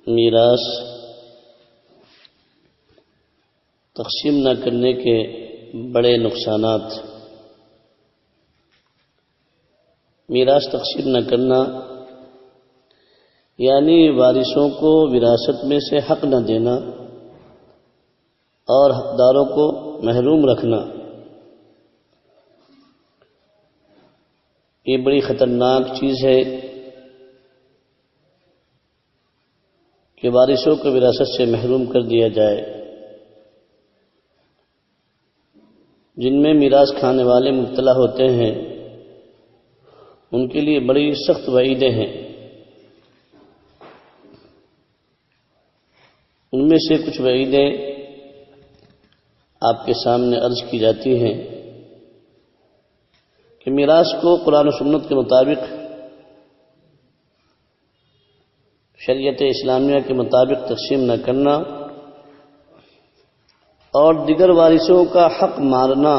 میراث تقسیم نہ کرنے کے بڑے نقصانات۔ میراث تقسیم نہ کرنا یعنی وارثوں کو وراثت میں سے حق نہ دینا اور حقداروں کو محروم رکھنا، یہ بڑی خطرناک چیز ہے کہ وارثوں کو وراثت سے محروم کر دیا جائے۔ جن میں میراث کھانے والے مبتلا ہوتے ہیں ان کے لیے بڑی سخت وعیدیں ہیں۔ ان میں سے کچھ وعیدیں آپ کے سامنے عرض کی جاتی ہیں کہ میراث کو قرآن و سنت کے مطابق، شریعت اسلامیہ کے مطابق تقسیم نہ کرنا اور دیگر وارثوں کا حق مارنا،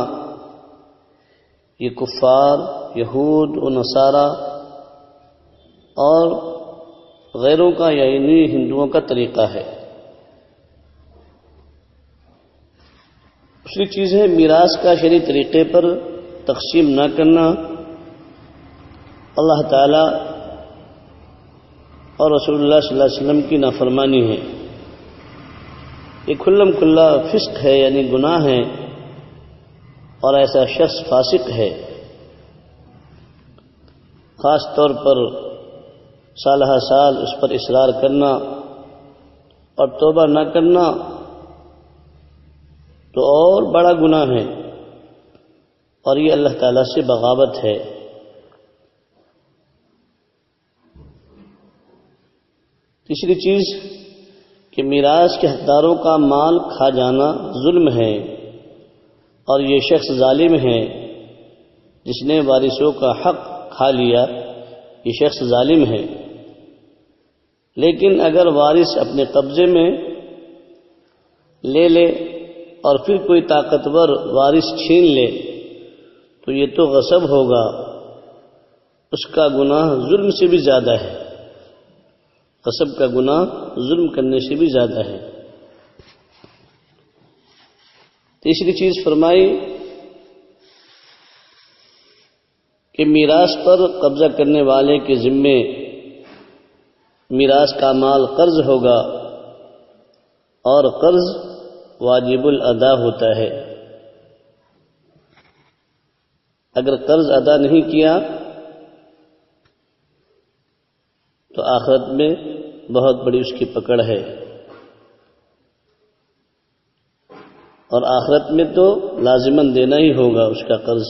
یہ کفار، یہود و نصارہ اور غیروں کا یعنی ہندوؤں کا طریقہ ہے۔ دوسری چیز ہے میراث کا شرعی طریقے پر تقسیم نہ کرنا اللہ تعالی اور رسول اللہ صلی اللہ علیہ وسلم کی نافرمانی ہے۔ یہ کھلم کھلا فسق ہے، یعنی گناہ ہے، اور ایسا شخص فاسق ہے۔ خاص طور پر سالہ سال اس پر اصرار کرنا اور توبہ نہ کرنا تو اور بڑا گناہ ہے، اور یہ اللہ تعالیٰ سے بغاوت ہے۔ تیسری چیز کہ میراث کے حقداروں کا مال کھا جانا ظلم ہے، اور یہ شخص ظالم ہے جس نے وارثوں کا حق کھا لیا، یہ شخص ظالم ہے۔ لیکن اگر وارث اپنے قبضے میں لے اور پھر کوئی طاقتور وارث چھین لے تو یہ تو غصب ہوگا، اس کا گناہ ظلم سے بھی زیادہ ہے۔ غصب کا گناہ ظلم کرنے سے بھی زیادہ ہے۔ تیسری چیز فرمائی کہ میراث پر قبضہ کرنے والے کے ذمے میراث کا مال قرض ہوگا، اور قرض واجب الادا ہوتا ہے۔ اگر قرض ادا نہیں کیا تو آخرت میں بہت بڑی اس کی پکڑ ہے، اور آخرت میں تو لازماً دینا ہی ہوگا اس کا قرض۔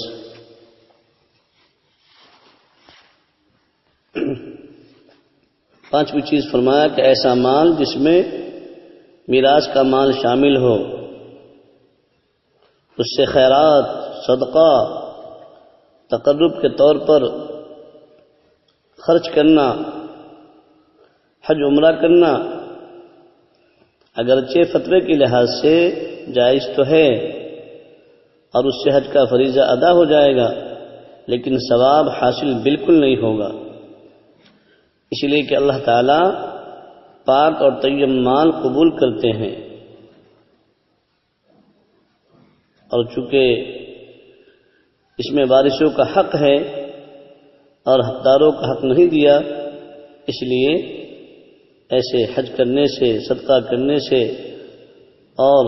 پانچویں چیز فرمایا کہ ایسا مال جس میں میراث کا مال شامل ہو، اس سے خیرات، صدقہ، تقرب کے طور پر خرچ کرنا، حج عمرہ کرنا، اگرچہ فتوے کے لحاظ سے جائز تو ہے اور اس سے حج کا فریضہ ادا ہو جائے گا، لیکن ثواب حاصل بالکل نہیں ہوگا، اس لیے کہ اللہ تعالیٰ پاک اور طیب مال قبول کرتے ہیں، اور چونکہ اس میں وارثوں کا حق ہے اور حقداروں کا حق نہیں دیا، اس لیے ایسے حج کرنے سے، صدقہ کرنے سے اور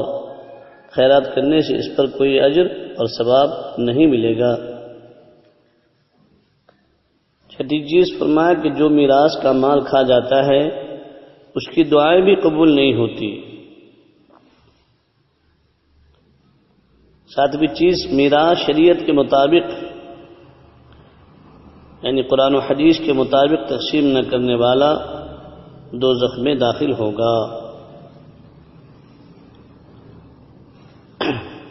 خیرات کرنے سے اس پر کوئی اجر اور ثواب نہیں ملے گا۔ چھٹی چیز فرمایا کہ جو میراث کا مال کھا جاتا ہے اس کی دعائیں بھی قبول نہیں ہوتی۔ ساتویں چیز میراث شریعت کے مطابق یعنی قرآن و حدیث کے مطابق تقسیم نہ کرنے والا دوزخ میں داخل ہوگا۔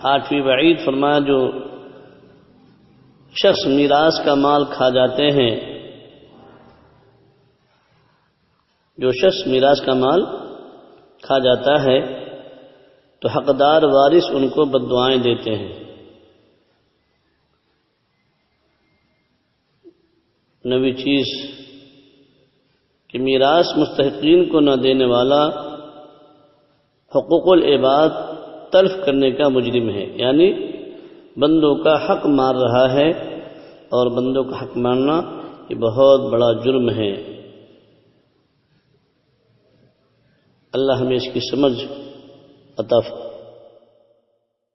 آٹھویں وعید فرمایا جو شخص میراث کا مال کھا جاتے ہیں، جو شخص میراث کا مال کھا جاتا ہے تو حقدار وارث ان کو بد دعائیں دیتے ہیں۔ نویں چیز کہ میراث مستحقین کو نہ دینے والا حقوق العباد تلف کرنے کا مجرم ہے، یعنی بندوں کا حق مار رہا ہے، اور بندوں کا حق مارنا یہ بہت بڑا جرم ہے۔ اللہ ہمیں اس کی سمجھ عطا فرمائے۔